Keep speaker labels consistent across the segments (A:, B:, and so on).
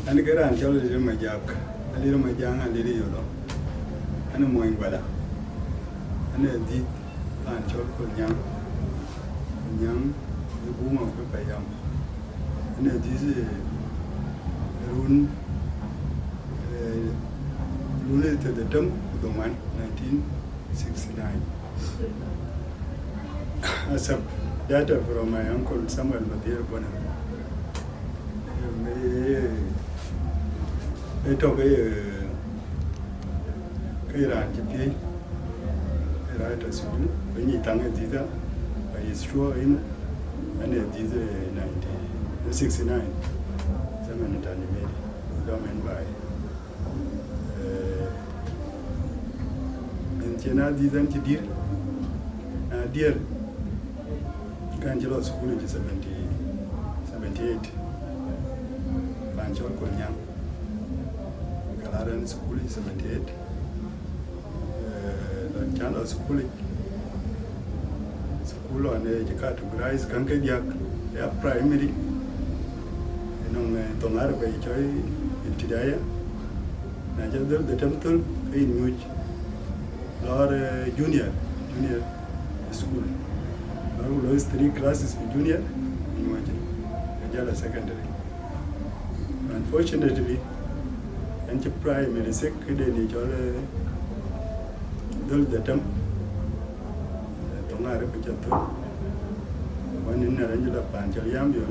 A: Ani kera an cholo de Majak, a little Majang and Lily Yolo, and a moing weather. And a deep and cholo young, the boom of the Payam. And a this rune to the term of the one 1969. As a data from my uncle Samuel Madir Bonham. They took a GP, a writer, when you tongue a dita, by his straw in, and it is 1969. Someone at animated, government by. And Chena didn't deal, dear Angelo School in 78. Panchol Konyang. Kalaran School in 78. Channel School on the categorized Kankadiak, primary. Tongar by Joy in Tidaya. Najadal the temple in which or junior school. Those 3 classes for junior in Majak secondary. Unfortunately, and primary secondary the term Tongar Pichato. One in Arangula Panchal Yambio.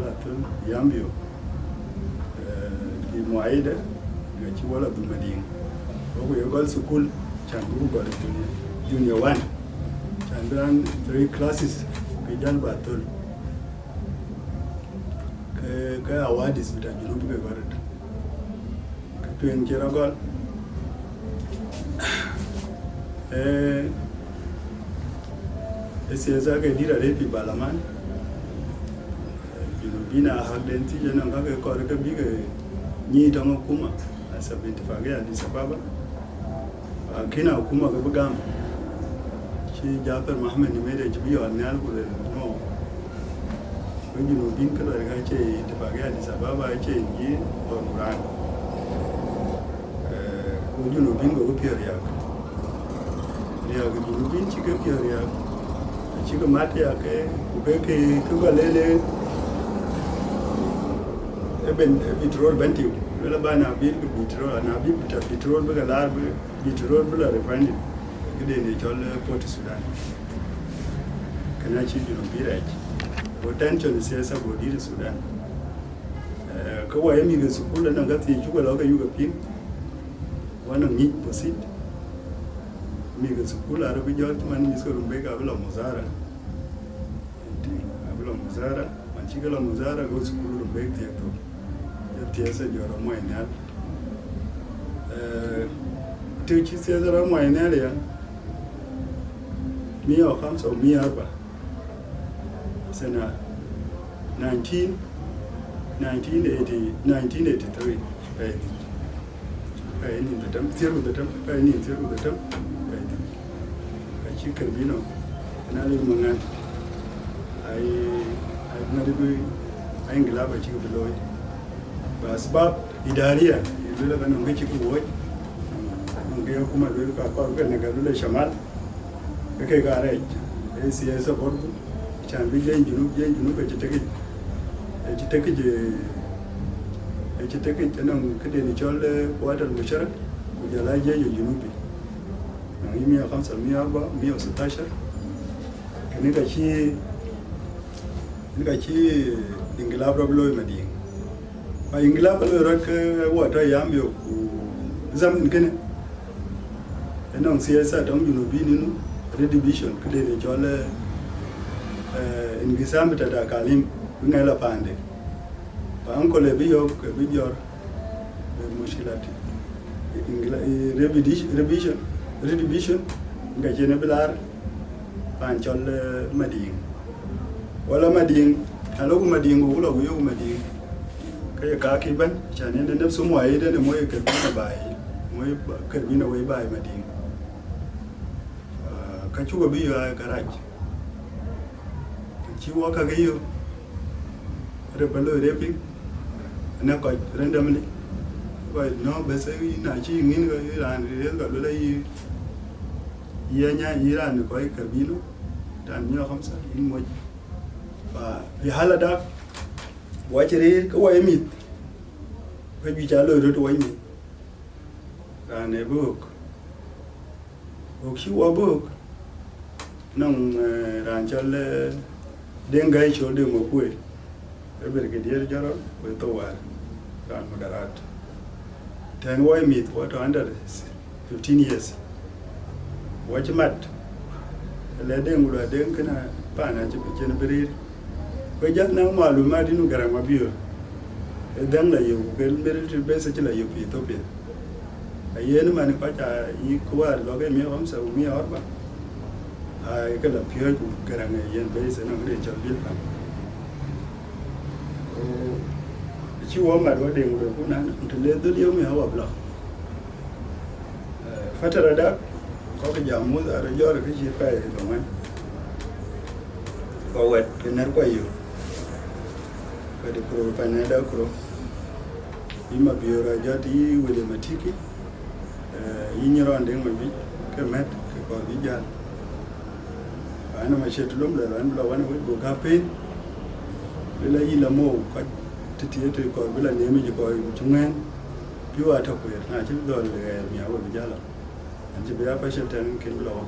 A: The Moida, the Chihuahua Dumading. We have also school. Chiengkou got junior 1. Chandran 3 classes. Kajan Batul. Kaya award is with a Junuka Garret. Katuan Kiragal. Esiazaga did a rapi Balaman. Junubina Hagdenti and Haka Koraka bigger Nidama Kuma as a bit of Addis Ababa. Kina Kuma Gabagam. She Japar Mohammed made a GB on Nalgo. No. When you know Binka, I say the Baghdad is Ababa, I change ye or Ran. When you know Bingo Pieriak. They are going to be Chica Pieriak, Chica Matiak, Ubeke, Kubalele, Eben Petrol Bentiu. Bana bill petrol and a bit petrol Bagalar petrol Bula refinery. Good in the Jolly Port Sudan. Can I cheat you on Pirate? Potential says about the Sudan. Kawaii is school and I got the Jugal European. One of meat proceed. Make school Arabic judgment is going to make Avila Mozara. Avila Mozara, and Chigala Mozara goes to school to make the Tiesa Joromo in that. Teach Cesaramo in area. Me or comes of me Arba. Sena 1983. In the temp, through the temp, through the temp. I chicken vino. And I live Mangan. I'm not doing. I'm glad I chicken below it. Asbab idaria ile kana ngechi kuwoi ngeo kuma lwe ka kwa kwa nagalule shamal ke gare siasa bordu chambi jenu ke chiteke tanan kede ni chole water mushara kujala jeje junubi na himi ya 500 116 nika chi ingilabra bloy madi Ingla Rock water yambio Zaman Kenne. And on CSA don't you know being redivision, clearly jolly in Gisambita da Kalim, Unela Pande. Uncle Ebio, Ebio, Mushilati. Redivision, Gajenabilar, Panchol Mading. Walla Mading, hello Mading, Ula, you Mading. Kaki ban, Chanin and some way, then a more Kabina by, more Kabina way by Mading. Kachuga be a garage. Chiwaka Gayu, Repello raping, and I got randomly. vậy nó bây giờ na chi ngin cái Iran thì cái đó là Iran có cái kabilo dan nhau không sao in một và vì hala đó quay chơi cái quay mít phải bị trả lời rồi quay mít cái này bước xíu qua bước nông làm cho là đen gai chỗ đường một quê cái việc cái điều đó với tôi kan moderat ten why meet what under 15 years watch mat le den gura den kana pa na ci bikin biri ko janna maluma dinu garama biyo dan la yu gel biri be sa ci la yu Ethiopia ayen man ko ta yi ko war lo ga mi am sa mi orba ai ka la piyo ku garanga yen be sa na ngre cha bil pa chỉ có mà đối điện rồi cũng nản, thì lên tới liêu mình học bậc, phát ra đó có cái dòng muốn ra do cái gì phải đúng không? Có vậy cái này quay nhiều, cái được rồi phải này đâu rồi, nhưng mà bây giờ do đi về để mà thích cái, như rồi đến mà biết cái mét cái còn biết ra, anh mà sẽ lắm là anh bảo anh với bộ cà phê, đây là gì là mồ thì coi với là nếu mình chỉ coi chúng em biếtว่าthật vậy là chứ rồi là mèo rồi bây giờ là anh chỉ biết phải xem trên cái blog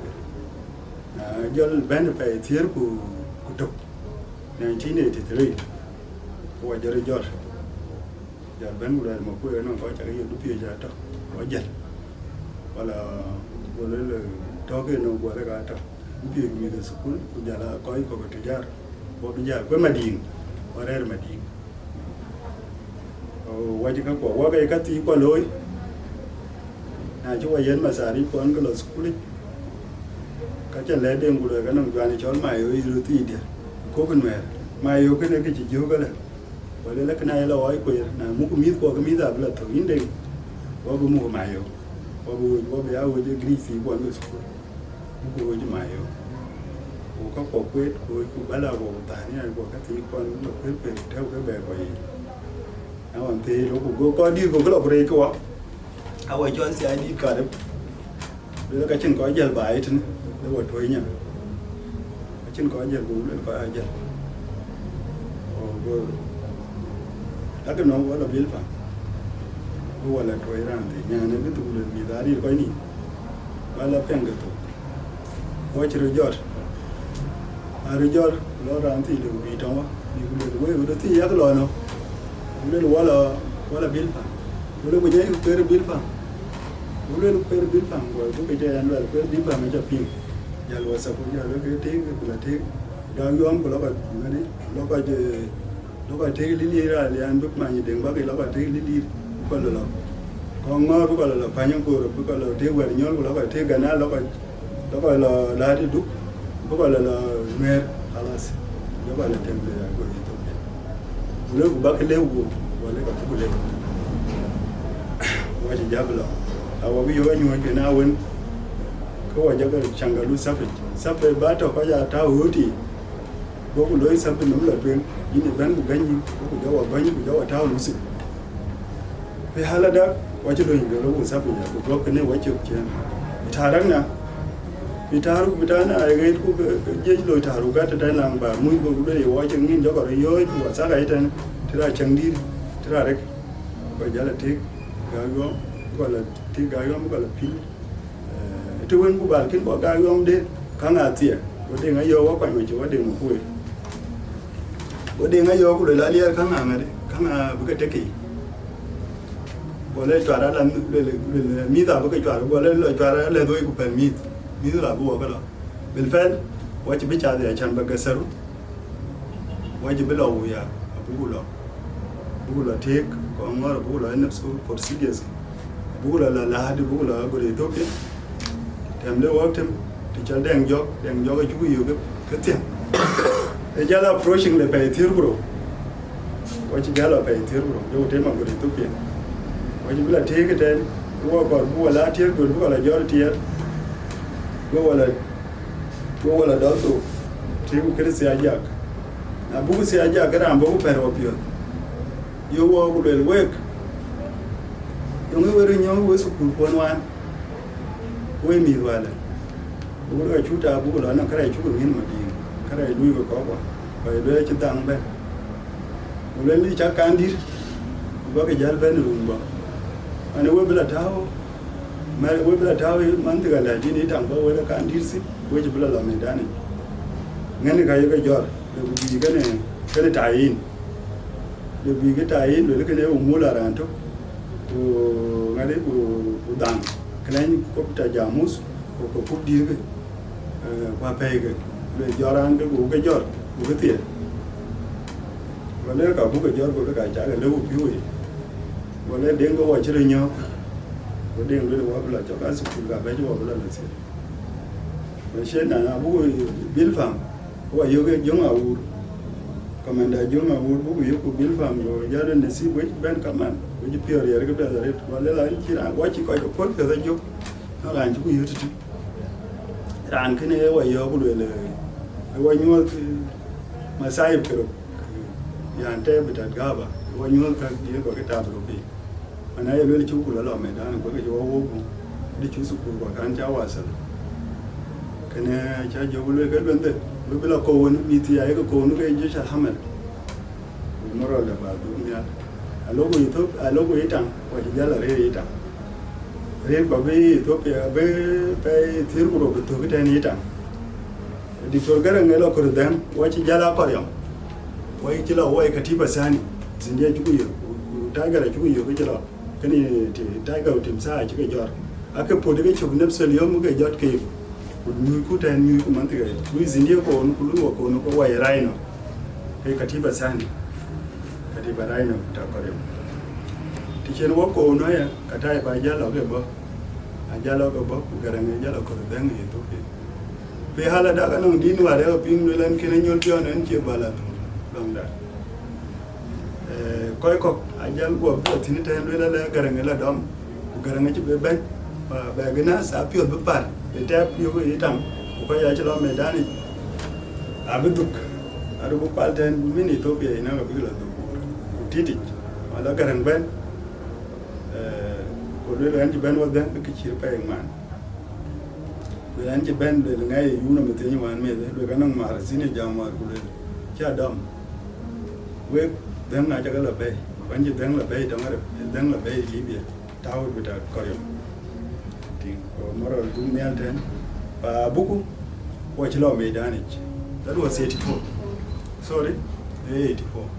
A: do bên phải thiệt của tục 1983 của giờ giờ bên người mà quê nó có chạy cái phía giờ đó có giật hoặc là vừa là đó cái nó vừa là cái đó phía mình cái school của giờ là có cái giờ và bây giờ cái mà điền và đây là mà điền waji ka ko waga ka ti ko loy na ji wayen masari ko an galo skuli ka cha le den gure ga nan gani chol mai yo iru ti dia ko kun mer mai yo ke ne ke ji jo ga la wale la kana la wai ko na mu ku mi ko ga mi da bla to inde wa bu mu mai yo wa bu ya wo je grisi ko an skuli mu ko ji mai yo ko ka ko kwet ko bala ko ta ni ko ka ti ko an lo pe theo cái bè ko yi anh thì lúc có đi cũng có lộc rây quá, anh ấy cho anh sẽ đi cả đấy, bây giờ cái chân có giờ bài thế, để vượt thôi nhá, cái chân có giờ cũng lên phải giờ, cái nó có là biết phải, có là thôi ra thì nhà này cái tụ lên bị đá đi coi nỉ, bao là phèn cái tụ, quay chơi rồi lo ra thì được bị trong á, đi cũng được với thì cái lò nó ulen wala bilfa ulen mo jey pere bilfa ulen pere bilfa ko ko je an wala pere bilfa ma japin jal wasa ko jal ko te ko la te da yom ko la ko ngani lo ko te li ra li an buk ma ni den ba ko la ko te li ko la ko ngor ko la pa nyang ko ko la te wer nyol ko la ko te gana lo ko la di du ko la mer khalas lo ko la temple ko ulen ko ba ke lewu wale ka tukule waje jabla awabi yo nyu ke na wen ko waje ga changalu safe ba ta ko ya ta huti ko ku loyi safe no la twen yini ban ku ganyi ko jawa banyi ku jawa ta lusi fe halada waje do yin lo safe ya ko ko ne waje ke taran na bitaru bitana ay gait ku je lo taru ga ta lang ba muy ko do ye waje ngin jogo yo ku sa ga iten tira changdi tira rek ko jala tik gayo ko la tik gayo ko la pil to wen ku bal kin ko gayo de kanga tie ko de ngayo wa kwa me jo de mu ku ko de ngayo ku la liya kanga ngade kanga bu ka teki ko le twara la mi da bu ka twara ko le twara le do ku permit mi la bu ka la bil fal wa ci bi cha de chan ba gasaru wa ji bi lawu ya abu lo bugula take ko ngora bugula nafsu procedures bugula la hadi bugula go Ethiopia temle waktem ti chal deng jog ju yu ke tem e jala approaching le pay thir bro ko ci jala pay thir bro do tema go Ethiopia ko ci bula take ten ko ko bugula thir go bugula jor tier go wala dalto ti ko krisi Ajak na bugu si Ajak ra mbo per opio yo wo gulel wek yung we nyo we su ku pon wan we mi wala bu ga chuta bu la na kare chu ngin ma di kare lui ko ko ba le chi dang ben bu le li cha kan dir ba ga jal ben rum ba ane we bla tawo ma we bla tawo man tiga la di ni tang ba we la kan dir si we ji bla la me dani ngani ga yo ga jor le bu bi ga ne tayin le bi ga tayin le ke ne mu la ran to ko ngade ko dang klan ko ta jamus ko ko dir ga qua pe ga le joran ga ko ga jor ko ga tie wala ka bu ga jor ko ga cha ga le bu pi we wala den go wa chire nyo ko den le wa bla cha ka su ga ba jo bla la se wa she na bu bil fam wa yo ga jong a u commander jong a u bu yo ko bil fam yo ja den de si we ben kaman we ji pior ya ga ba da ret wala la chi na wa chi ko ko por ka da jo na ran ji ku yo ti ran kene wa yo bu le wa nyo ma sai ko ya ante bitat gaba wa nyo ka di ko ka ta bro bi ana ya le chu ku la lo me dan ko ga yo wo ku di chu su ku ko kan ja wa sa kene cha jo bu le ga ben de bu bila ko won mi ti ya ga ko nu ga ji sha hamal mo ro da ba du ya alogo youtube alogo itang wa ji la re itang re ko be ethiopia be pe thir ku ro be to ga ni itang di to ga ngai lo ko dan wa ji jala ko yo wa ji la wa ka ti ba sani zinde ju ku yo ta ga ra ju ku yo ga jala kani ta ga tim sa ji ga jor aka po daga chu nab sel yo mu ga jot ke ku ni ku ta ni ku man ga ku zinde ko on ku lu ko no ko wa raino kai ka ti ba sani ka ti ba raino ta ko yo ti chen wo ko no ya ka ta ba jala ga ba a jala ga ba ku ga ra ngai jala ko dan ni to ke be hala da ga no din wa da ping no lan kene nyol jo nan che bala dong da koy ko ajal go bo tin ta lo la garanga la dom garanga ci be ben ba gina sa pio be par be ta pio ko itam ko ya ci lo me dani abduk adu bu palten mini to be ina ga bi la do titi wala garang ben ko lo lan ci ben wa den ki ci pa man be lan ci ben be ngai yu na me tin wan me be ganang mar sine jamar ko le cha dom we dan na jaga la bay wanje dan la bay da mara dan la bay libya tawo bita koryo tin ko mara dum yan ten ba buku wa chilo me danich that was 84 sorry 84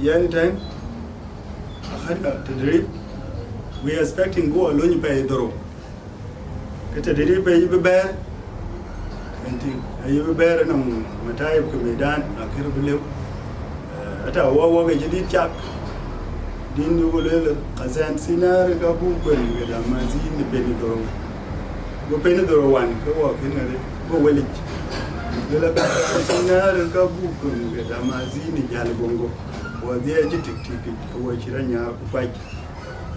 A: yani time akhada tadrib we are expecting go alone pay doro kete tadrib pay be ber enti ayi be ber na matayib ko medan akir bilew ata wa ga jidi chak din ni wole kazan sinar ga bu ko ni ga mazi ni peni doro go peni doro wan ko wa kinare go weli lela ka sinar ga bu ko ni ga mazi ni jal bongo wa dia ji tik tik ko wa chiranya ku pai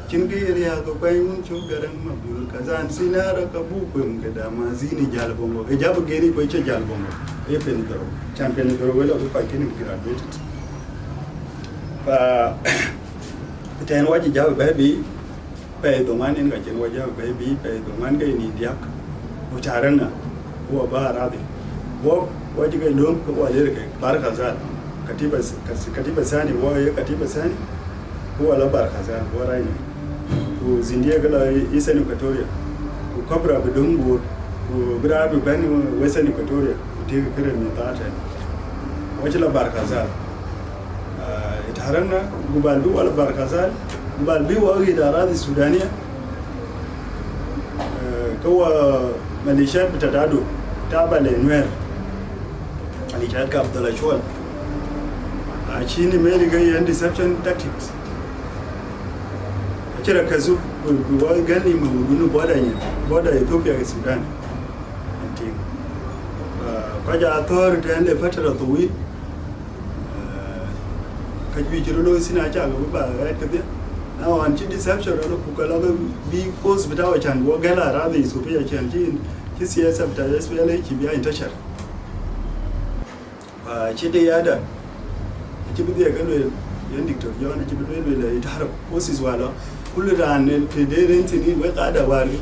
A: kingi ya ko pai mun chu garan ma bu kazan sinar ga bu ko ni ga mazi ni jal bongo e jabu geri ko che jal bongo e peni doro champion doro wala ko pai kini graduated và ten waji jaw baby pe to man in ga chen waji baby pe to man ga ni diak o charana wo ba radi wo waji ga lom ko wa le ga bar khazan katiba sani wo ya katiba sani ko wala bar khazan wo rai ni ko zindiya ga la isa ni katoria ko kabra be dongo ko bra be ban wesa ni katoria ko te kire ni ta ta waji la bar khazan itaharana gubalbi wala barkazal gubalbi wa idara Sudania kawa malisha bitadado tabale nwer alisha ka Abdullah Chwal a chini meli ga yan deception tactics akira kazu wa gani mawudunu boda Ethiopia ga Sudan anti kaja authority ande fatara tawil kajbi jiro sina cha ga ba right ka dia na wan chi deception ro ku kala ga bi post bitawa chan wo gala ra da su fiya chan ki siyasa ta SPLA ki biya in tashar ba chi da yada ki bi da ga yan dictor yon ci be le itar forces wala kullu ran te de rentini we qada wari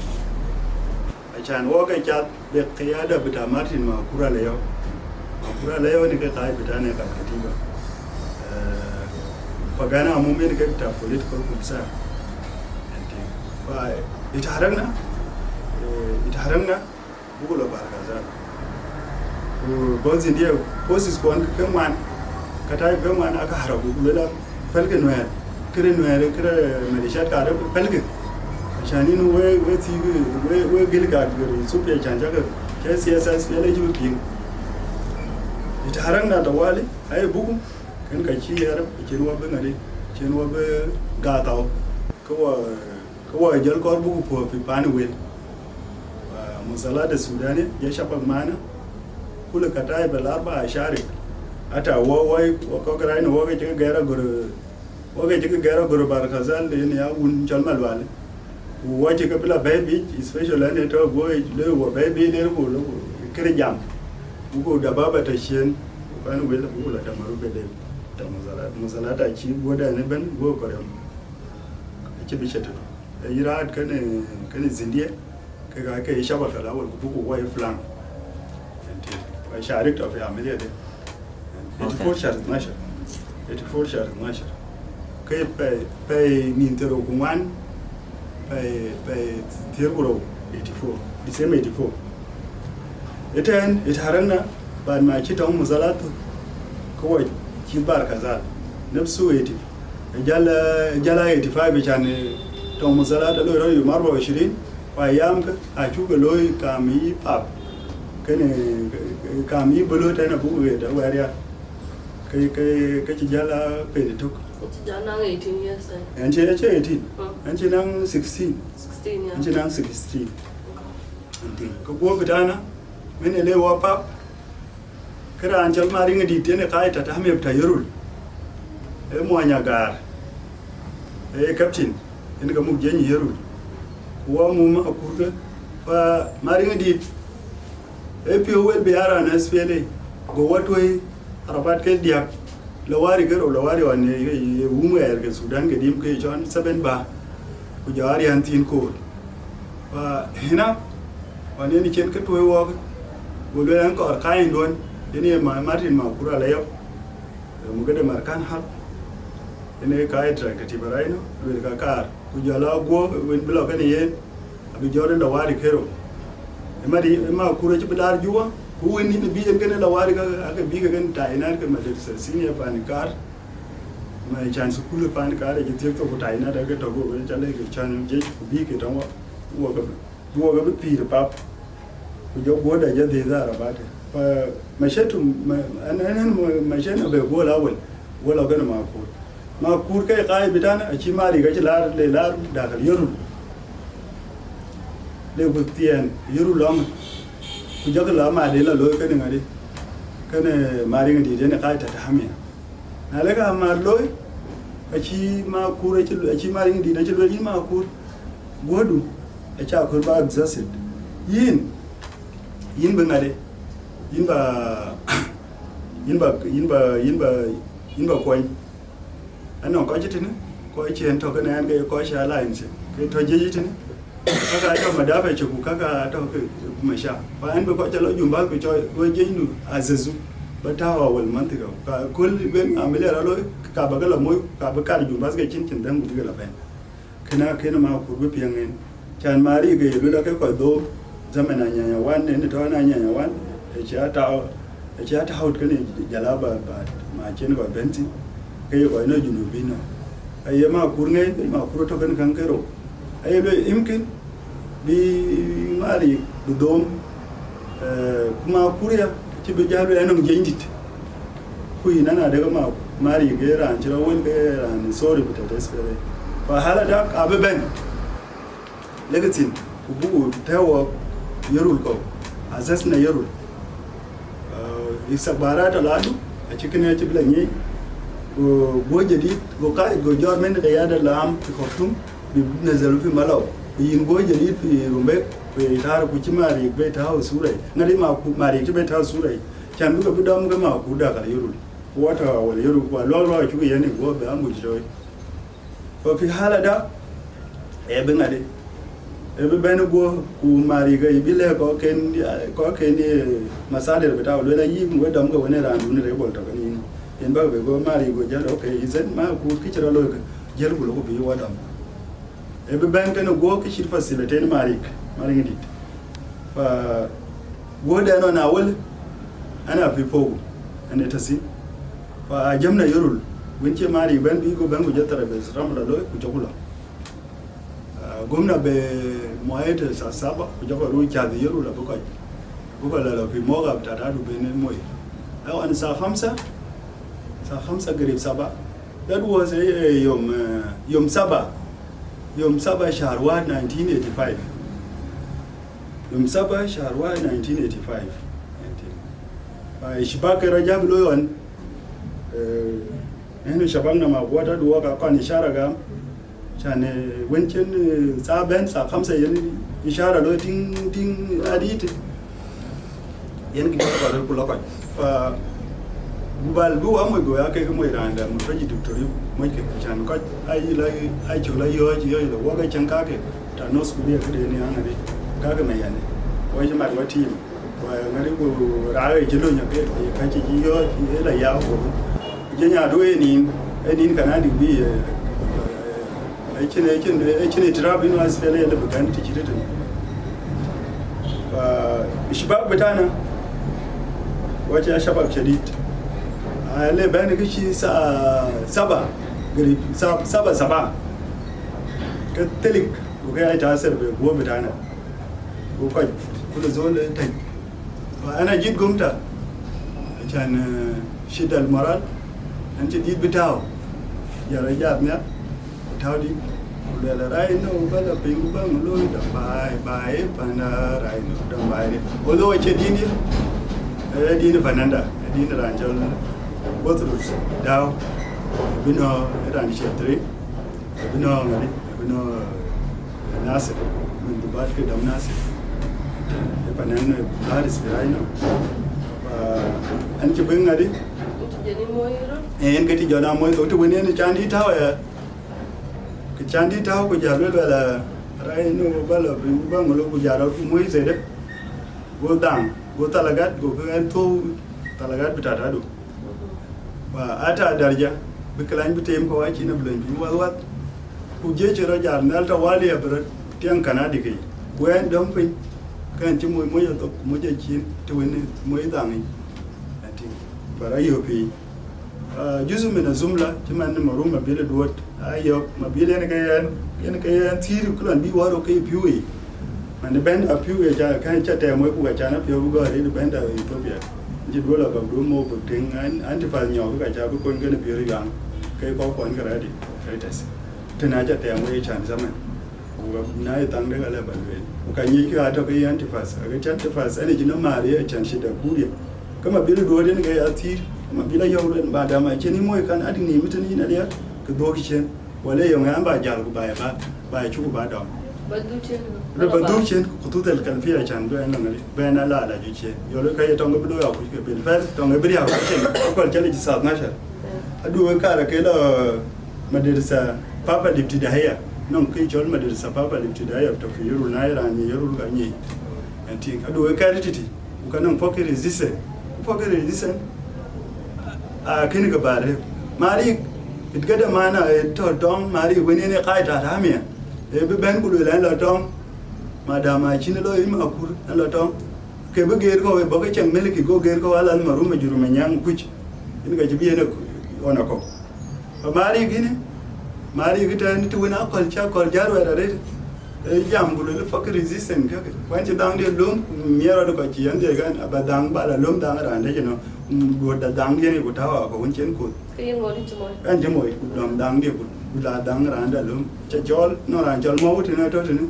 A: achan wo ka chat be qiyada bita Martin ma kura le yo ni ka kai bita ne ka katiba pagana mu me ka ta political kumsa ba itaharangna bugulo barkaza bonzi ndiye forces kon kan man katai kan man aka harabu lela falke noyar kire medishat ka da falke shani no we ti we gilga gari su pe chanja ka ke siyasa spele ji pin itaharangna da wale ai bugu kan ka ci yar kinwa bengare kinwa be gataw ko jël ko bugu po fi pan wel musala da sudani ya shafa mana kula katai balarba ashari ata wai ko garai no ga jiga gaira goro barkazal ne ya un jalmal wale waje ka bila baby especially ne to boy le wa baby ne ko kire jam ko da baba ta shen pan wel ko la da maru bede da musala ta ci goda ne ban go korem ci bi shata yirat kane zindiye kaga kai shaba kala wal buku wai flan wa sharik of amiliya de 84 shar 12 kai pay nintero kuman pay tirguro 84 December 84 ita haranna ba ma ci ta mu zalatu kawai ki bar kaza nafsu 80 jala 85 chane to musala da lo yu marba 20 wa yamka a chuga loy kami pap kane kami bolo ta na buwe da wariya kai ci jala pe de tok
B: ci jala 18 years
A: an ce 18 an ce nan 16
B: ya
A: an ce nan 16 anti ko go bidana mene le wa pap kira an jal mari ngadi tene kai ta me ta yorul e mo anya gar e captain ina ga mu jenyi yerul kuwa mu ma kurga fa mari ngadi e pio wel be ara na spele go watoi arabat ke dia lawari garo lawari wane ye wumu ya ga Sudan ga dim ke jon 7 ba ku jawari antin ko fa hina wane ni ken ka toy wo go le an ko kain don ene ma Martin ma kura la yau mu ga da markan har ene kai tra ka tibaraino le ka kar ku jala go wen bilo ka ne ye abi jore la wari kero ma kura ci bilar juwa ku wen ni bi en gane la wari ka aka bi ga gan ta ina ka madrasa senior panikar ma chan su kulu panikar ke tek to ta ina daga to go wen chale ke chan je ku bi ke tan wo ga bi pap ku jo go da je de za rabata fa mashetu anan mashena be go lawal wala gana ma kur kai kai bidana a ci mari ga ci lar da kal yoru le butiyan yoru lam ku jaga la ma de la lo ka ngade kana mari ngadi de ne kai ta hamiya na le ka ma lo a ci ma kur a ci mari ngadi da ci lo ma kur godu a ci akur ba exhausted yin ngade yin ba kwai anan ko jitin ko ce to kana yan ga ko sha lines kai to je jitin kaga ta madafa ce ku kaga ta kuma sha ba an ba ko ta lo jumba ko to je nu azazu ba ta wa wal mantiga ka kul ben amile ra lo ka ba gala moy ka ba ka jumba ga cincin dan gudu ga ban kana ma ku bi piyan can mari ga yelo da kai ko do zamana nyanya wan ne to na nyanya wan ce ta haut kane jalaba ba ma ce ne ba benti kai ko ina junubi na ay ma kurne ma kuro to kan kero ay lo imkin bi mari dom kuma kuriya ci bi jalu anon jenjit ku ina na daga ma mari ga ran jira won ga ran sorry bita despere fa hala da ababen legatin ku bugu tawo yarul ko asas na yarul isabara ta ladu a cikin ya ci bilanye go jadi go kai go jor men da ya da lam fi khortum bi nazalu fi malaw yin go jadi fi rumbe fi tar ku ci mari be ta hawo surai ngari ma ku mari ci be ta surai can duka bi dam ga ma ku da kala yurul water wala yoru wa lo chu yani go be amu joy ko fi halada e be ngade e be ben go ku mari ga ibile ko ken masader beta lo la yi mo dam ga wona randu ne re bol to ni en ba be go mari go jar okay izen ma ku kichira lo jer go ko bi wadam e be ben ken go kichir facility mari ngi fa go da no na wal ana fi fogo ana tasi fa jamna yorul wince mari ban bi go ban go jatara be ramla lo ku jagula gomna be moyete sa saba ku jago ru cha de yorul la buka la fi moga tata du be ne moy aw an sa khamsa garib saba that was yom saba shahrwa 1985 yom saba shahrwa 1985 shibaka rajab lo yon ene shabang na magwata duwa ka kan ishara ga chane wenchen sa ben sa khamsa yen ishara lo ting adit yen ki ka ba ko lokon fa bal du amoy go ya ke ko moy randa mo faji doctori moy ke chan ko ai chula yo lo waga chan ka ke ta no school ya ke ne an ne ka ga mai ne wai ma wa team wa ngari ko rae jilo nya ke ka chi yo la ya ko jenya do ni kana di bi chine trap in was fele le bukan ti chite ishbab betana wace shabab shadid ale bani kishi saba gari saba katelik ko kai ta asar be go betana ko kai kula zole tai ana jid gumta kan shidal maral anti did bitaw ya rajat nya tawdi la rai no bala pingu bang lo da bai pana rai no da bai olo wace dini dini fananda dini ranjol botrus daw bino ran shetre bino nasir min dubat ke dam nasir panan baris rai no an ci bin ngadi
B: jeni moyro
A: en gati jona moy ko to woni ne chandi tawa ke chandi tawa ko jalo la rai no bala bi bangolo ko jaro moy sede go dang go talagat go kan to talagat bitata do ba ata darja bi kalan bi tem ko waki na bulan bi wat ku je ci raja nalta wali ya bar tiyan kana dikai wayan dan fin kan ci moy to mo je ci to woni moy dangi ati barayo fi juzu min azumla timan maruma bile duwat ayo mabile ne kayan tiri kulan bi waro kai biwe man band a piwe ja kan cha te moy ku ga cha na piwe go re band a Ethiopia ji dola ga do mo bu ting an ti fa nyo ga cha bu kon ga ne piwe ga kai ko kon ga radi kai tas tana cha te moy cha zaman ko na yi tang daga la balwe ka nyi ki ata kai antifas ga cha antifas ane ji na mare chan shi da buriya kama bile do den ga ya tiri ma bila yawren ba da ma cheni moy kan adin ni mutani na dia ka doki chen wala yo ngam ba jal ku ba chu ba da ba du chen ku tu tel kan fi chan do en ngali ba na la ju chen yo le kai tong ga do ya ku ke bil fa tong ga bi ya ku chen ko chali ji sa na sha adu ka ra ke la madrasa papa dipti da haya non kai chol madrasa papa dipti da haya to fi yuru na ira ni yuru ga ni anti adu ka rititi ku kan fokke resist a kini ga bare mari itgada mana to dong mari wani ne qaita ta me e be ben kulu la dong madama chini lo ima kur la dong ke be ger ko be ga chang melki go ger ko ala maru ma juru nyang kuch in ga jibi ne ona ko mari gita ni tu na kol cha kol jaru era re e jam bulu le fak resistant ka wanti dang de lum miero do ko chi ande gan abadang bala lum dang ran de no go da dang ye ni gutawa ko wonchen ko
B: kayen ngori chmoy
A: kan jemoy dom dang de ko la dang ran da lum cha jol no ran jol mo wuti na to ni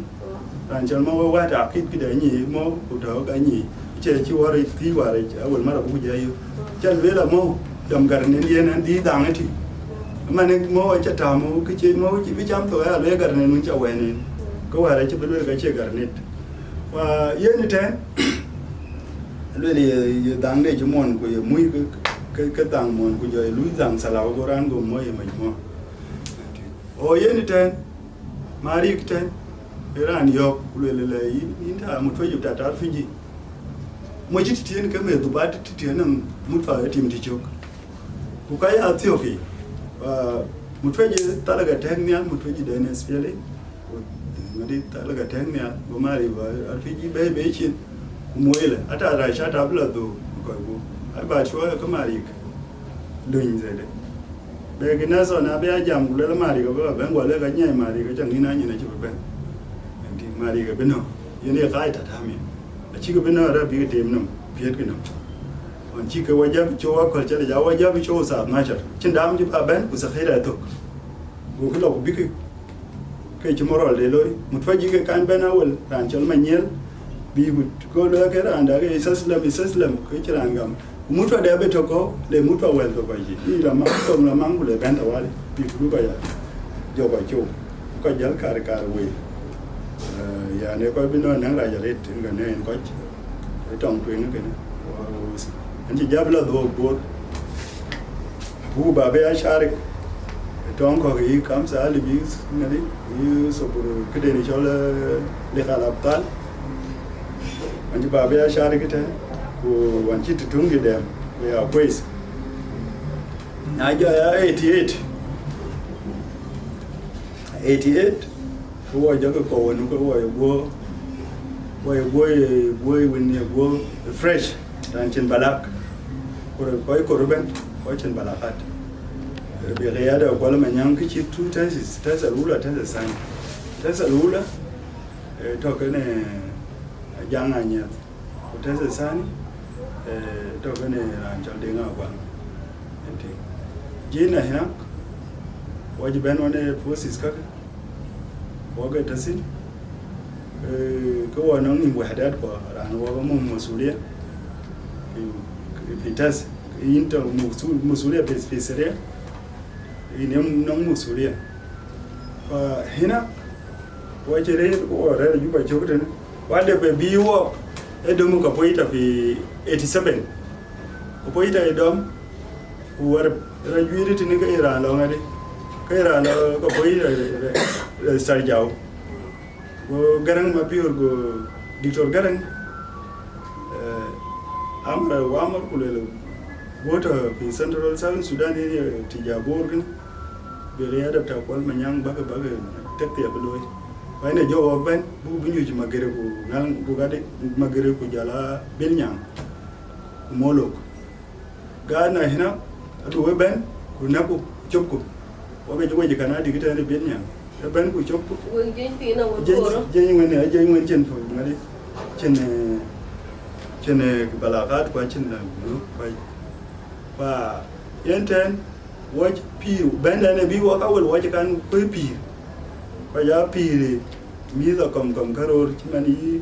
A: ran jol mo wa ta kit de ni mo ko to ga ni che chi wari ti wari awol mara bu je yu chal vela mo dom gar ne ye nan di dang ti mane mo cha ta mo ki che mo chi bi cham to ya le gar ne nun cha we ne ko wara chi bi ga che gar ne wa ye ni ten le ye dang de jmon ko ye mui cái tàng mòn của giờ lúi rằng xà lão của ran gồm mới mình mua ô yên đi tên mà đi cái tên cái ran yok lele in tha một phơi chụp tạt phi gì mỗi chiếc tiền cái mẹ tụi bạn chiếc tiền nằm một phải tìm đi chụp của cái ở tiêu phi một phơi gì ta là cái thang mian một phơi gì đấy nên spiele mà đi ta là cái thang mian của mà đi vào ở phi gì bé chín mua ile ata ra cha ta bla tu ko bu ai ba chua ko mari duin zede be gina so na be ajam ku le mari ko ba ben ko le ka nyai mari ko chang ina nyina chu ben ndi mari ko beno yene ka ta ta mi a chi ko beno ra bi tem nam piet ko nam on chi ko wajab cho wa ko chale ja wajab cho sa na cha chin dam ji ba ben ku sa khaira to go ko lo bi ke chi moral de loy mut fa ji ke kan ben awol ran chol ma nyel bi gut ko lo ke ran da ke islam ko chi ran gam mutwa da be to ko le mutwa wel to ko ji ni la ma ko la mangu le ben ta wale bi ku ko ya jo ko chu ko jal kar we ya ne ko bi no nang ra ja le tin ga ne ko tong twen ke ne an ji jabla do bo bu ba be a sharik tong ko yi kam sa li bi ngari yi so bur ke de ni chol le khalab tal an ji ba be a sharik te ko wanchi tutungi dem we are quiz na ja 88 ko ja ko wonu ko wo when you go fresh dan chen balak ko ruben ko chen balakat be riada ko la manyang ki chi tu ta salula to kene janga nya ko ta sani to kene ran chal denga kwa enti jina hina waji ben one forces ka ko ga tasin ko wannan ni wahadat ko ran wa mun masuliya fitas inta masuliya pespeseria inem non masuliya fa hina waje re ko re juba chokten wade be biwo edomu ka poita fi 87 ko poita edom war rajuiri tini ka ira lo ngade ka ira lo ko poita star jaw go garang ma biur go dictor garang amra wamar kulelo bota fi central southern sudan ni tijabor kin be riada ta kwal manyang baga tekte abloy wayne jowo ben bu bunyu ci magere ko ngal bu gade magere ko jala belnyang molok gana hina adu ben ko nako chopko wabe jowo je kana digita ne belnyang ben ko chopko
B: wo jenti na wo toro
A: je ngene chen to ngade chen balagat ko chen na bu pa yenten waj piu ben ne bi wa kawel waj kan ko piu ko ya pire mi da kom karor chimani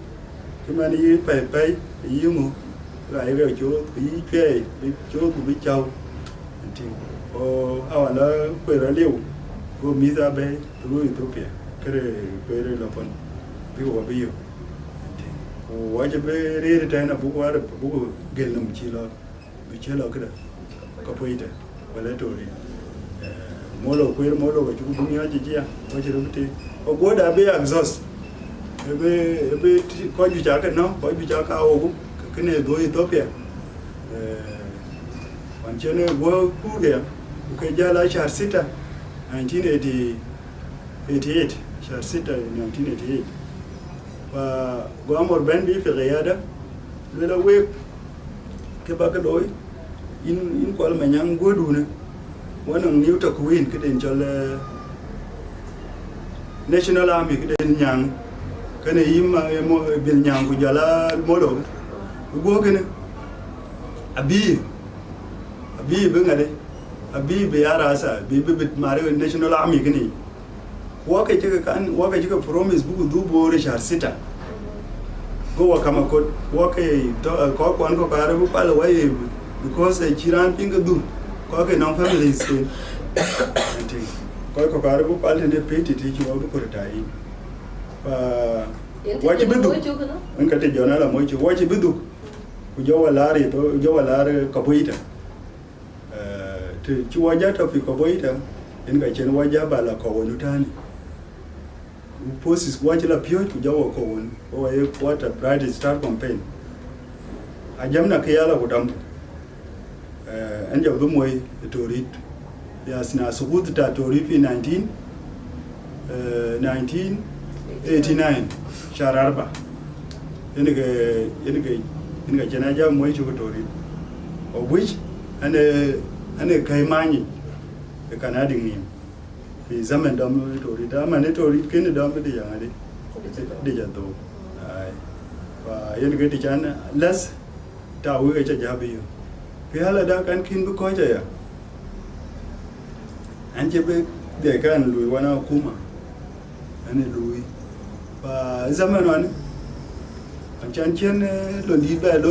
A: pai yi mu rai re cho yi pe bi cho ku bi chao ti o awala ko ra liu ko mi da be ru Ethiopia kare ko re la pon bi wa bi yo o waje be re ta na bu ko bu gelnum chi lo bi che lo kada ko poita wala to ri molo ko chu dunia jijia waje rubute o goda be exhaust ebe ko ju ja ka no ko ju ja ka o kene do Ethiopia wanchene go kuge ko jala shar sita 1988 shar sita 1988 wa go amor ben bi fi riyada lela we ke ba ka doy in ko al manyang godu ne wannan new ta queen kiden jole national army kiden nyang kene yima mo bil nyang ku jala molo go kene abi be ngade abi be yara sa bi mare national army kene waka kika promise bugu du bore shar sita go kama ko waka ko kwan ko kare bu pala waye because the chiran pinga du ko ke non family skin ko kare bu pala ne peti ti ki wa ko tai wachi bidu en ka te jona la mochi wachi bidu ku jowa lare ko boita ci waja ta fi ko boita en ga chen waja bala ko wonu tani posis waja la pio ku jawo ko wonu o ye quarter bride star campaign ajam na kiyala gudam an jabu moy torit ya sina subut ta torit fi 1989 shararba en ga chena jam moy chu torit of which ane kaimani e kanadin ni fi zaman da mu torit da man torit kin da mu da yangade da jato ai ba yen ga ti chan las ta wi ga jabi yo fi hala da kan kin bu ko ya an je be de kan lui wana kuma ane lui ba zaman wan an chan chen lo di ba lo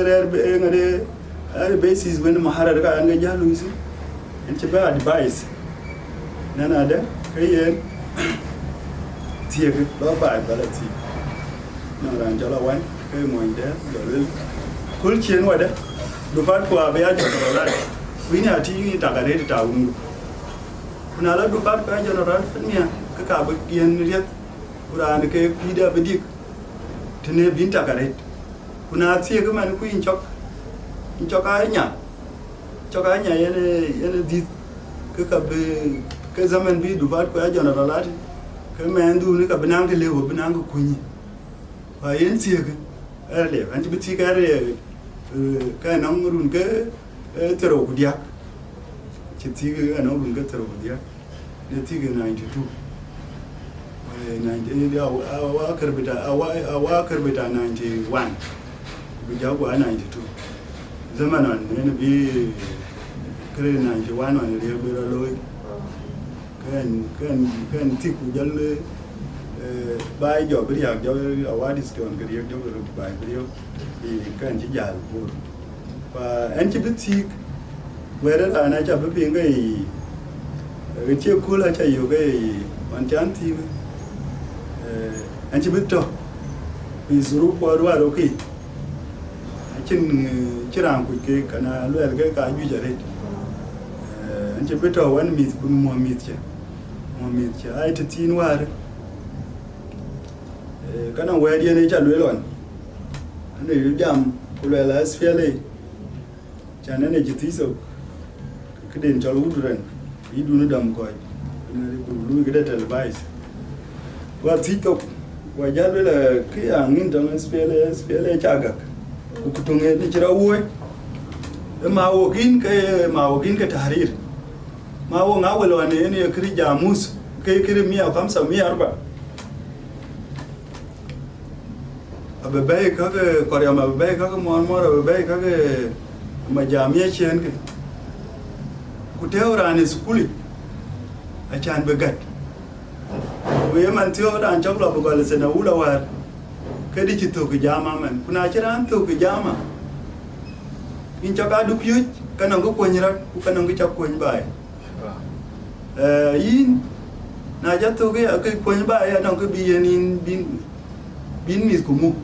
A: rer be ngade ai basis when maharar ka an ga jalu isi an ce ba advice nana da kayen tie ba balati na ran jala wan kai mo inde dole kul chen wada du fat ko abe ya jara wini ati ni tagare ta wunu kuna la du fat ka jara niya ka ba yen riyat kuran ke pida bidik tene bin tagare kuna tie ga man ku in chok nya yene di ka be ke zaman bi du fat ko ya jara lati ke men du ni ka binang ke lewo binang ko kunyi ba yen tie ga ale an ti bi ka re ka nang run ke tero gudia ti ti ga nang run ke tero gudia ne ti ga 92 awa karbita 91 bi jago 92 zamanan ne bi kare 91 ne re bera loy kan ti ku jalle bai jo bi ya jo awadis kon kare jo bai bi yo kan ji jal bo ba an ci biti wera ana cha bi ngai che kula cha yo gai wan chanti an ci bito bi zuru ko ruwa roki kin kiran ku ke kana loyal ga ka ju jare an ci bito wani mit kun mo mit ce ai ta tin war kana wayar ne cha loyal ane jam kula la sfele chana ne jitiso kiden chalu duran idu no dam ko ne ku lu gida televis wa tiko wa jabe la ki angin tan sfele chaga ku tunge ni chira uwe ma wokin ke tahrir ma wo ngawel wane ne kri jamus ke kri 150 140 ababai kaga koryam ababai kaga monmor ababai kaga majamiya chen ke kutewra ne skuli achan begat we man tio dan chokla bugol sena ula war kedi chito ke jama man kuna chiran to ke jama in choka du pyu kana go konyra kana go chak kony bai yin na jato ke akai kony bai na ko biyenin bin mis kumu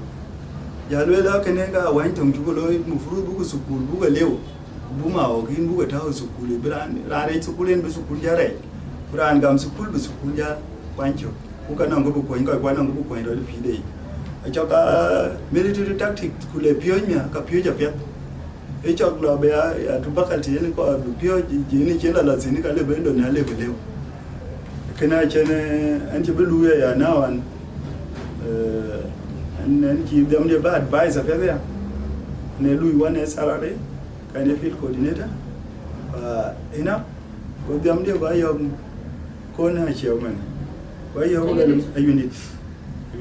A: ya lwela kene ga wan tong jugo mu furu bugu sukul bugu lew buma o gin bugu tawo sukul bran rare sukulen be sukul jare bran gam sukul be sukul ja pancho ku kana ngo ko ngo kwa ngo ko ndo pide a choka military tactic kule pionya ka pioja pia e chok lo be ya tubakati ni ko pio jini chela la zini ka le bendo na le lew kana chene anti belu ya nawan and ki dem de bad advisor pia ne lui one salary kind of field coordinator ina ko dem de ba yo ko na chairman ba yo ko le unit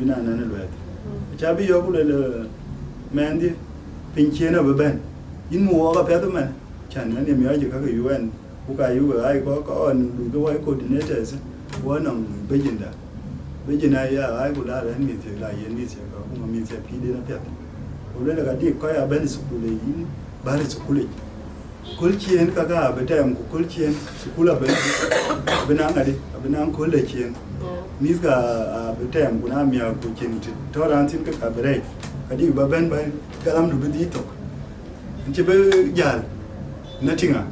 A: na na lo ya chabi yo ko le mendi pinchena ba ben in mo ga pia man chan na ne mi aje ka UN ku ka yu ai ko on du ko coordinators wannan bejina ya ai ku da ran mi te la yen mi se ko mi te pide na pia ko le ga di ko ya ben sukule yin bari sukule kulchien kaga betem ku kulchien sukula bena ngadi bena ko le chien misga betem kuna mia ku chin torantin ka bere kadi ba ben ba galam du bidi to nche be jal natinga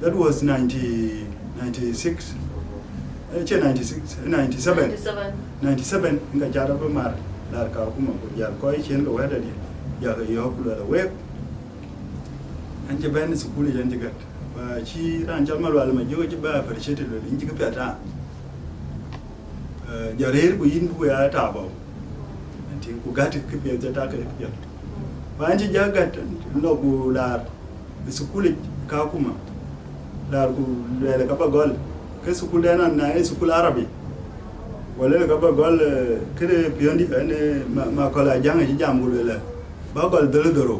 A: That was 96. 97. 97 inga jara ba mar dar ka kuma ko jar ko chen ga wada di ya ga yo kula da we an je bayan su kula jan jigat ba ci ran jamal wal ma jo ji ba farshe ta da inji ka ta jarir ku yin bu ya ta ba anti ku gati ka fiya ta ka fiya ba an ji jagat no ku lar su kula ka kuma lar ku le ka ba gol ke su kula na su kula arabi wala ka ba gol kere piondi ane ma kola janga ji jam gulele ba gol dolo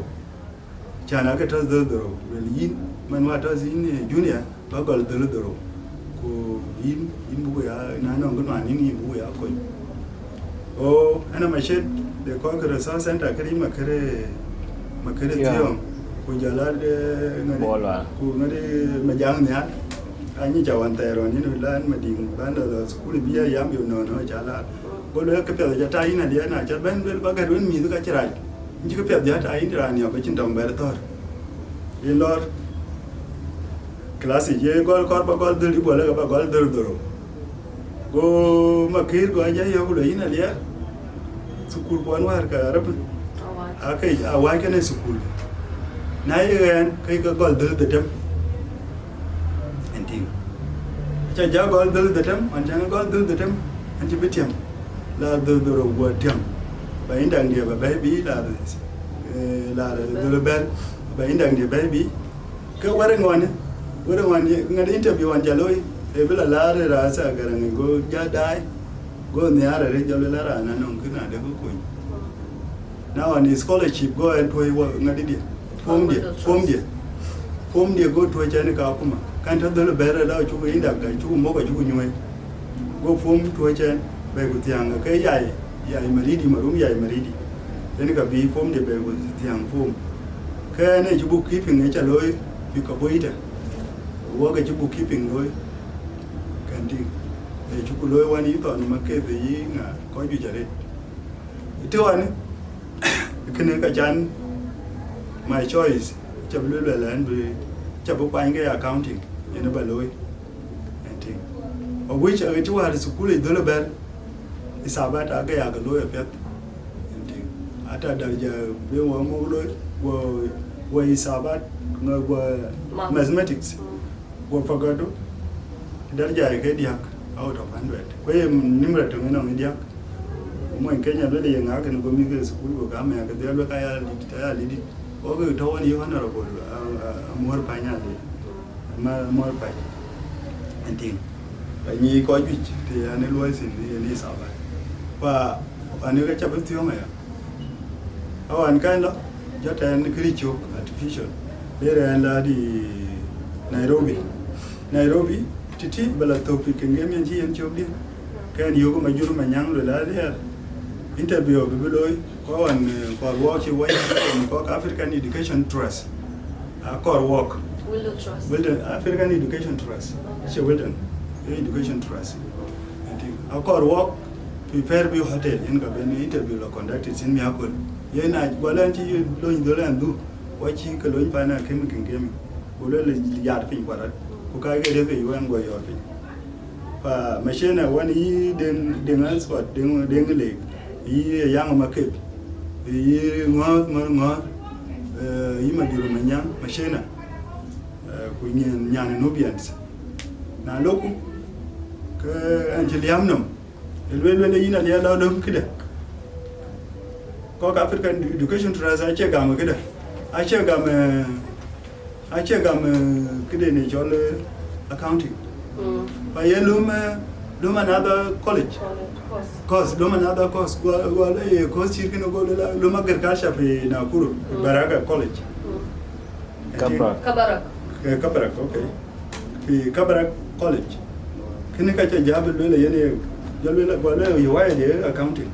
A: chana ka tas dolo yin man wa tas in junior ba gol dolo ko in bu ya na no ngul man in bu ya ko o ana ma shed de ko ka resource center kare ma kare tiyo ko jala de ngari ko ngari ma jang nya anh chào anh tè rồi những người lên mà điện bán là school bia dám biểu nợ nó trả lại có lẽ cái việc giá trái này đi này chắc bên bao cái đuôi mì cái trái nhưng cái việc giá trái là nhiều cái trên đồng bè thôi đi lo class gì có bao gol đi bộ là bao gol rồi có mà kia có anh ấy có lấy này đi school của anh var cả rap cái awai cái này school này cái gol từ dem cha ja gol dul datam an jana gol dul datam an ci bitiam la do ro tiam ba indang dia ba baby la do ber ba indang dia baby ke ware ngone ngade interview an jaloi e bila la ra sa garang go ja dai go nyara re jalo la ra na non kina de ko now on scholarship go and toy ngade dia form dia go to jana ka kuma kan ta dole bayar da chu inda ga chu mo ga chu nyoi go fom to chen bai ku tiang ga kai yai maridi marum yai maridi den ga bi fom de bai ku tiang fom kai ne chu bookkeeping ne cha loi bi ka boita wo ga chu bookkeeping loi kan ti e chu ku loi wani to ni ma ke de yi nga ko ju jare ito wani kene ka chan my choice cha lu le lan bi cha bu pa ngai accounting ina ba loi anting of which I to had school in Dolaber is about a guy a lawyer pet anting ata darja be wa mo loi wo is about mathematics wo fagado darja ke diak out of 100 ko nimra to ngena ndiak mo en Kenya le ye nga kan go mi ke school go ga me ga de lo ka ya lidi o go to woni honorable amor panya de more by and thing ni ko ju te ane lo sin ni sa ba wa ane ka cha bti ma ya awan kan lo jota en kricho artificial there la di Nairobi titi bala topic ngem ji en chobdi kan yo ko majuru manyang lo la there interview be loy ko wan for work way ko African Education Trust ko work Wilden African Education Trust. It's a Wilden Education Trust. I think our core work prepare be hotel in Gabon interview lo conducted in Miyakol. Yena walanti lo ndola ndu wachi ka lo pana kem game. Ulo le yar pin kwarat. Ku ka ga de yuan go yor pin. Pa machine wani den sport den le. Yi yang market. Yi ngor yi majuro manyang machine. Kunyen nyane Nubians na loku ke Angeliam nom elwelwe le ina le la dom kida ko African Education Trust a che gam kida a che gam kida ne jole accounting pa yelum another college course another course go le course chirkino go le luma agriculture pe na kuru Baraka College Kabarak, okay. The Kabarak College. Can you catch a job at Lily? You are the accounting.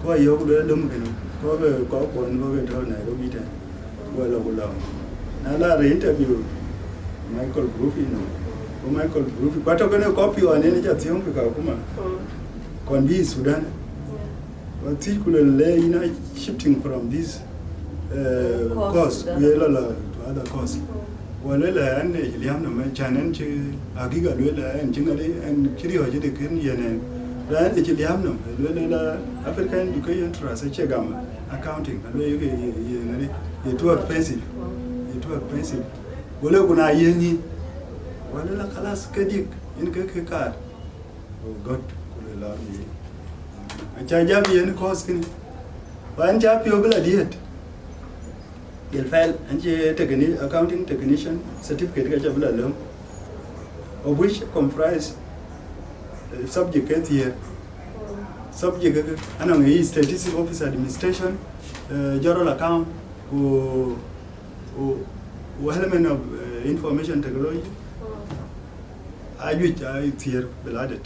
A: Go you over the Lumkin, go over and go to Nairobi. Well, now the interview Michael Groofy, but I'm going to copy on any of the Convi Sudan. Particularly shifting from this course to other course. wala la an liam na man chanan chi agiga la an chingale an chiri ho jide ken yenen la an liam na la African Education Trust che gama accounting lo yake ngani too expensive wala kuna yeni wala la khalas kadik in ka oh god kula la ni acha jabi yen course kin ban jabi obla diet il file anti accounting technician certificate ga jabla lum of which comprise subject here subject ana ngi statistics office administration general account or element of information technology ajut ay tier beladet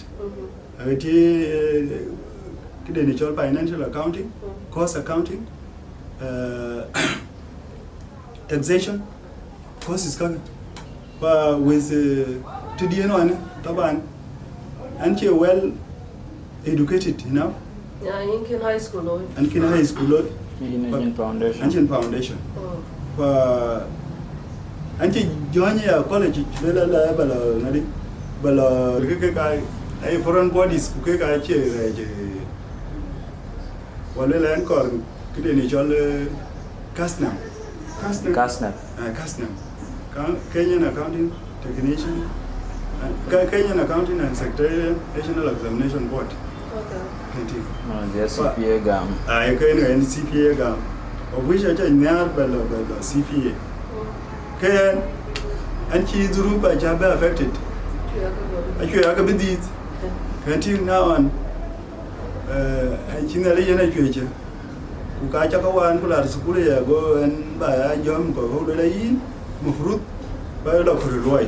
A: ati kideni financial accounting cost accounting taxation courses kan ba with TDN one taban anche well educated enough
B: in high school
A: in foundation fa anche jonya college la ngari bala ke kai ai foreign bodies ku ke kai che wala la encore kideni chol kasnam Kenyan Accounting Technician, Kenyan Accounting and Secretarial National Examination Board.
B: Okay.
C: The CPA gam.
A: I can CPA gam. Of which I just near CPA. Ken and she is group I have affected. Actually, I can be this. Until now on, I think I ukacha kawan kula sukule ya go en ba ya jom ko ho le yin mufrut ba la ko loy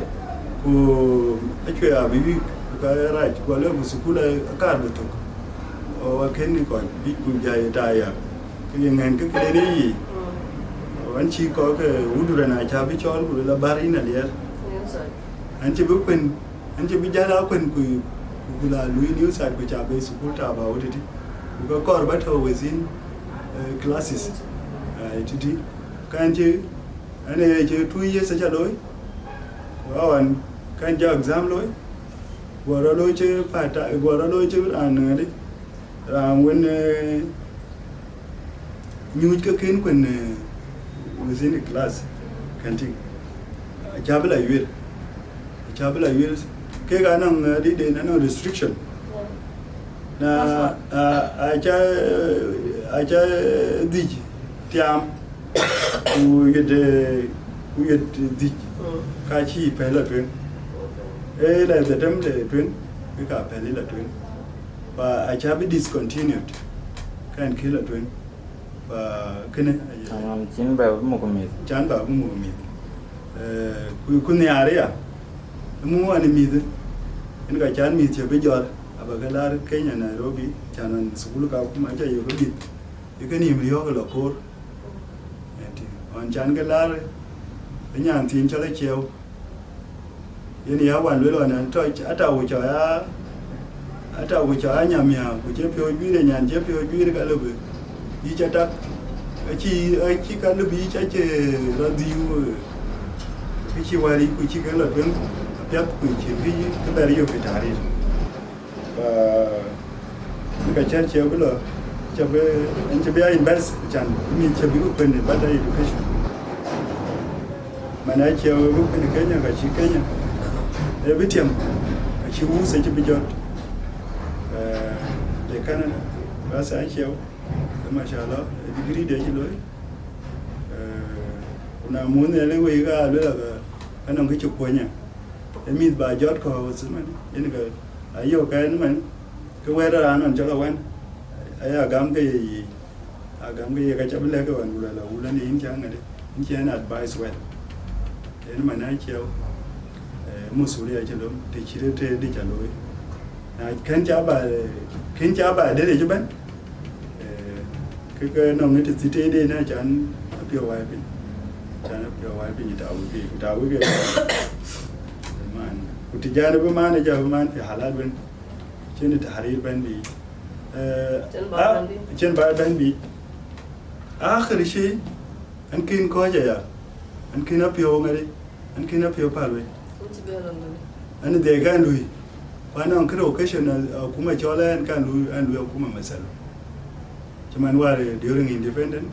A: ku akwe ya bibi ka right ko le sukule ka beto o ken ko bi ku ja ta ya ke ngen ke le yi wan chi ko ke udura na cha bi chol ku la bari na le an chi bu pen an chi bi ja la pen ku la lui new side ku cha be sukul ta ba oditi ku ko kor ba to within classes TT kanje ane je 2 years aja loy wawan kanja exam loy gora loy che pata gora loy che an ngade when nyuj ka ken kun within the class kanti chabla yir ke ga nan di de nan restriction na aja dij tiam u yed dij ka chi pela twen la the dem de twen ka pela la twen ba aja be discontinued kan kila twen ba kene
C: chin ba mo komit
A: chan ba mo mi ku ne area mu ani mi de en ga chan mi che be jor abagalar Kenya Nairobi chanan sukulu ka kuma cha yo bit ikani mriyo la kor enti on chan galar nyan tin chala cheo yeni ya wan lo nan to ata wo cha nyamia ku che pyo bi le nyan che pyo bi ga lobe yi cha tak chi ka lobi cha che radio chi wari ku chi ga la ben pyat ku chi bi ka bari yo pitari ka chen che bulo chabe en chabe invest chan mi chabe ku pen ba da education mana che ku pen Kenya ka chi Kenya e bitiam ka chi u se chabe jot de Canada ba sa che mashallah degree de chi loy na mun ne le we ga le ga anan ka chi konya e mi ba jot ko wasman en ga ayo kan man ke wera anan jala wan aya gam ke ka chabla ke wan la ulan in changa de in chana advice well en man ai cheo musuri ya chelo te chire te de chalo na kan cha ba de ban ke no ngit ti te de na chan apio wa bi ta wi ke man utijana be man ja man fi halal ben chen tahrir ben bi chen ba ben bi akhir shay an kin ko ja ya an kin apio ngari An kina pio palwe.
B: Into Bellon.
A: And they can do. One on occasional Kuma Chola and can do and we Kuma myself. Chamanware during independent.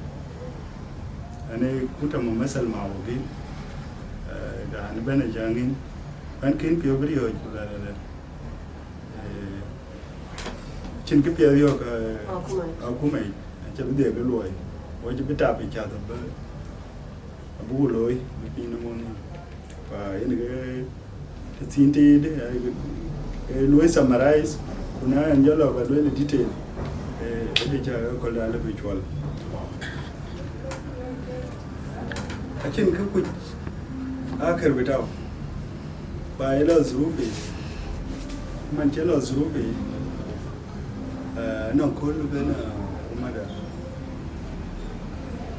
A: And I put a muscle mouth again. And Benajangin. And King Pio video. Chinkipia York Akuei. And Chabia Beloy. What you bit up each other. A bulloi, in the morning. It's indeed Louis summarize, Una and Yellow, but really detailed. Editor called a ritual. I can cook with Aker without. By Ella's Ruby, Manchella's Ruby, no cool than mother.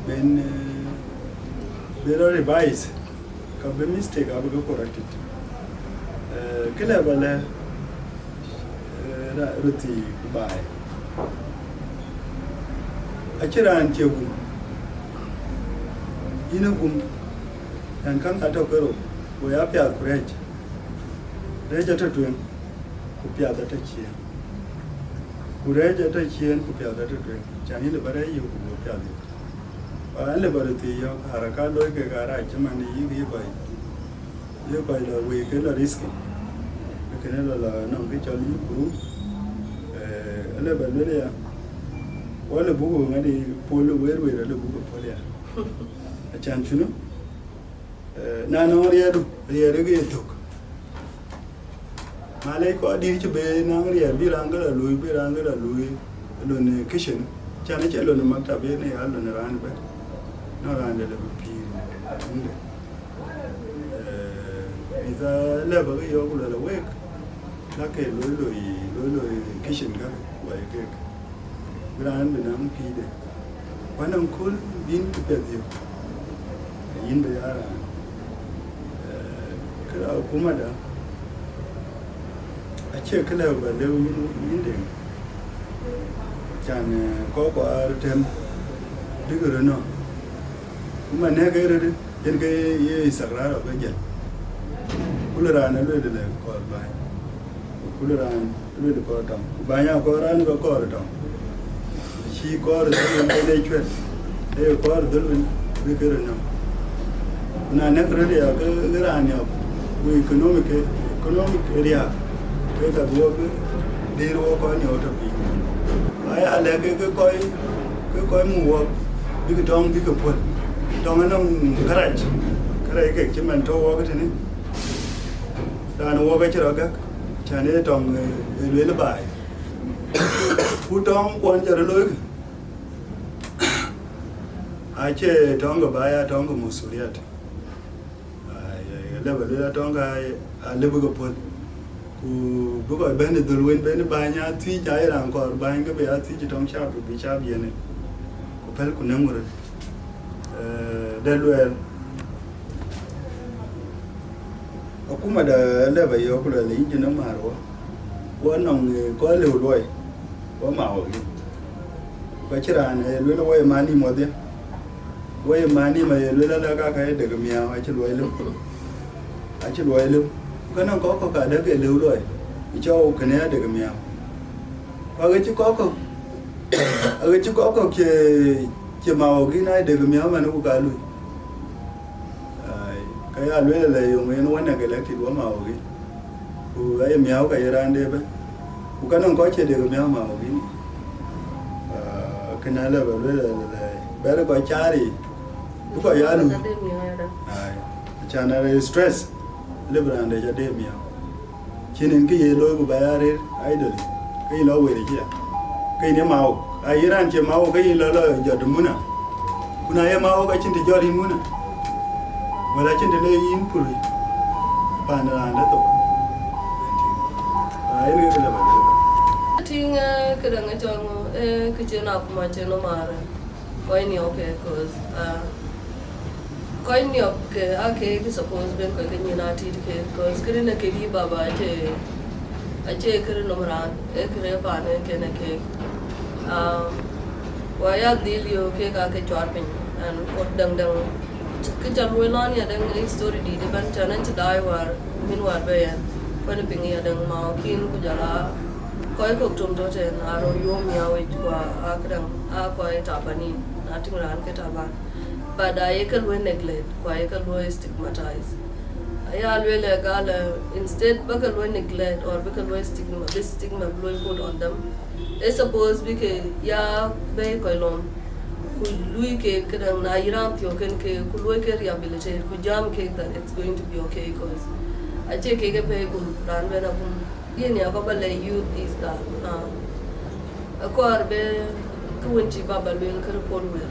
A: When there are revised. Can be mistake, I will go correct it. Kilabala Ruti by Achiran Chegum Inugum and come at Okero, we are Pia Courage. Rage at a twin, Kupia that a cheer. Courage at a cheer and Kupia that a twin. Janine the Bare, you could go Pia. I liberty of Harakado Gara, Germany, you by the way, can risk it. You can never know which are you group. A level all the book of the polo where we are the book of Polia. A chance, you know. Nano Riadu took. Malay did you be Nangia, Biranga, Louis, Biranga, Louis, alone kitchen, Chanachel on the Mactabene, Alon around bed. No under the period. It's a level of the work. Like a lulu kitchen gun, like a grand and peed. One uncle being to bed you. In the Yara Kumada. I check a level by level in them. Can cocoa out of them. Bigger or no. My negative, then is a rare of a jet. Pularan a little called by Pularan, little cordon. Banya Koran or cordon. She called the nature. They called the bigger no. When I never really a Garania, we economic area. Take a walk, they walk on your people. I like a coin walk, big tongue, big put. Dominum garage. Carriage, Jim and Tow walk in it. Dan walk at your gag, Chane tongue will buy. Put on one your look. I chair tongue by a tongue Musuriat. I never let a tongue I live a put. Who book a bend the wind, bend by a teach I am called buying a bear teach tongue sharp to be sharp yen. Copel Kunamur. Delwell Okuma the level yokel legion of Maro. One on the Golly Roy or Mao. Bachiran, a little way money mother. Way money, my little Lagaka, the Gamia, I should well. Can I go a little boy? Which all can add the Gamia. I get you cocoa. I get you cocoa. Chimao Gina de Miaman Ugalu. I really young one elected Wamaogi, who I am Yauka Yarande, who cannot coach the Miamaogi. Can I love a little better by Charlie? Look at Yalu. Channel stress, live around the Jademia. Chininki logo by Ari, idly. Can you know where here? Can you mouth? I ran to Mao Lala Jadumuna. When I am out, I think the Jolly Muna. Well, I think the lay in Puri. Pananda. I live in a
B: Ting Kudangatongo, Kitchen up Martino Mara. Coin okay, because coin your cake is supposed to be cooking United cake, because Kirina Kiki Baba, I take her no run, a crepe and a cake. Why are you cake? I can and put them down Kijalwelan ya deng story di depan jalan cedai war min war bayan pada pingi ya deng mau kin kujala koi kok tum to ten aro yom ya we kwa akdang a koi tapani nating ran ke taban but I can we neglect koi can we stigmatize ya alwele gala instead bakal we neglect or bakal we stigma this stigma blow put on them I suppose because ya be koi lom lui ke kadang na iram tio ken ke lui ke rehabilitate ku jam ke that it's going to be okay because ache ke pe ku ran be na kun yen ya ko bale youth is that akor be ku wonchi baba lel ke ko lu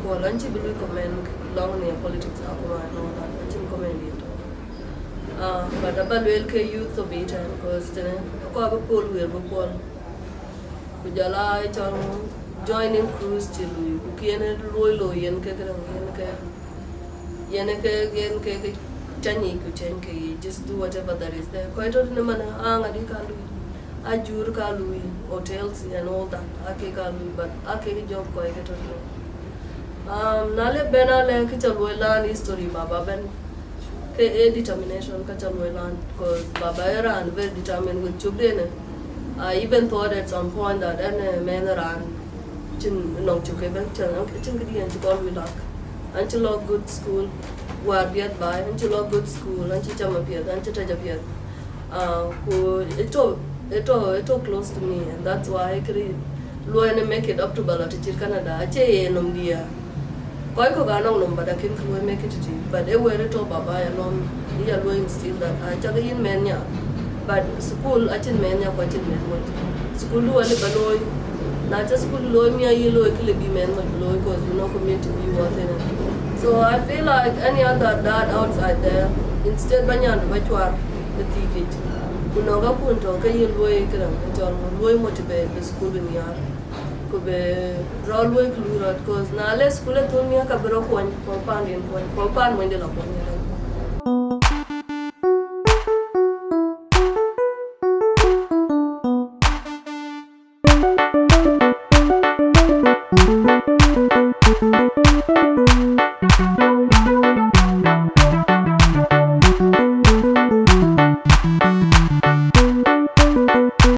B: ko lanchi bi ko men long ne politics akuma no that achim comment it but abal lel ke youth to be time because ko ba ko lu be ko ku jala chon joining cruise to Louis, who can loy yen ke Chani Kuchenke, just do whatever that is there. Quite on the man, Angadika Louis, Ajurka Louis, hotels and all that, Akeka Louis, but Ake job quite Nale Bena Lankichalwelan history, Baba Ben. A determination, Kachalwelan, because Baba era and very determined with Chubdene. I even thought at some point that any man ran. Long to give it to go with luck. And to log good school, where be at by, and to log good school, and to jam appeared, and to touch appeared. It all close to me, and that's why I could make it up to Balatichi Canada. I say, no, dear. Quite a long number, but I can make it to you. But they were it all Baba alone, we are going still that I tell in Mania. But school, I didn't mania, what in men. School, do a little. Not just put low me a yellow be men low because you know community be worth it. So I feel like any other dad outside there, instead banyan bachwar the ticket. Kunoga punto ka yellow kram john low motivate the school in yard. Could be railway clue because na less school at Tonya Cabero point for pan when they love one.